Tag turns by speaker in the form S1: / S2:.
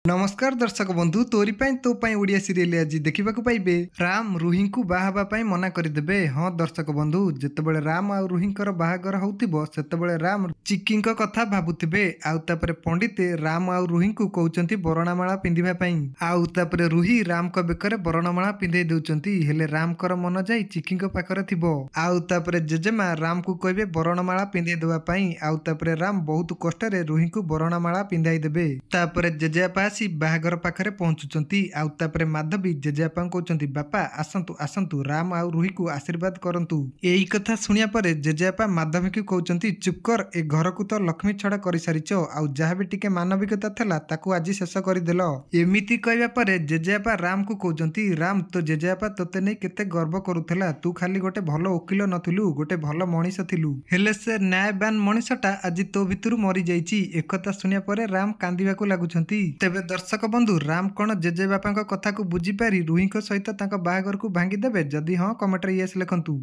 S1: नमस्कार दर्शक बंधु तोरी तो ओडिया सीरियल आज देखा पाइबे राम रुही को बाहाबा मना करदे। हाँ दर्शक बंधु जितेबाला राम आ रुहींकर बाहागर होतिबो सेतेबेले राम चिक्की कथा भाबुथिबे आउतापरे पंडित राम आ रुही को कहउचंती बरणामाला पिंधिबा पई आउतापरे रुही राम को बेकरे बरणामाला पिंधै देउचंती हेले राम कर मन जाई चिक्की पाखरे थिबो आउतापरे जेजेमा राम को कहबे बरणामाला पिंधै देबा पई आउतापरे राम बहुत कष्ट रे रुही को बरणामाला पिंधाई देबे तापरे जेजेपा आसी बाहागर पाखरे पहुंचुचंती आउतापरे माधवी जेजेपा कहउचंती बापा आसंतु आसंतु राम आ रुही को आशीर्वाद करंतु। एई कथा सुनिया परे जेजेपा माधवी को कहउचंती चुप कर ए घर को तो लक्ष्मी छड़ा करि सारिच आ जहा भी टिके मानविकता थला ताकू आज शेष कर देल। एमिति कहबा परे जेजेपा राम को कहउचंती राम तो जेजेपा तोते नै केते गर्व करूथला तू खाली गोटे भलो वकील नथिलु गोटे भलो मनीष थिलु हेले से न्यायवान मनीषटा आज तो भितरु मरि जाईची। एकथा सुनिया परे राम कांदिबाकू लागुचंती। तेबे दर्शक बंधु राम कौन जेजे बापा कथा को बुझी पारी रुही सहित बाहागर को भांगी देबे? जदि हाँ कमेंट रे यस लिखंतु।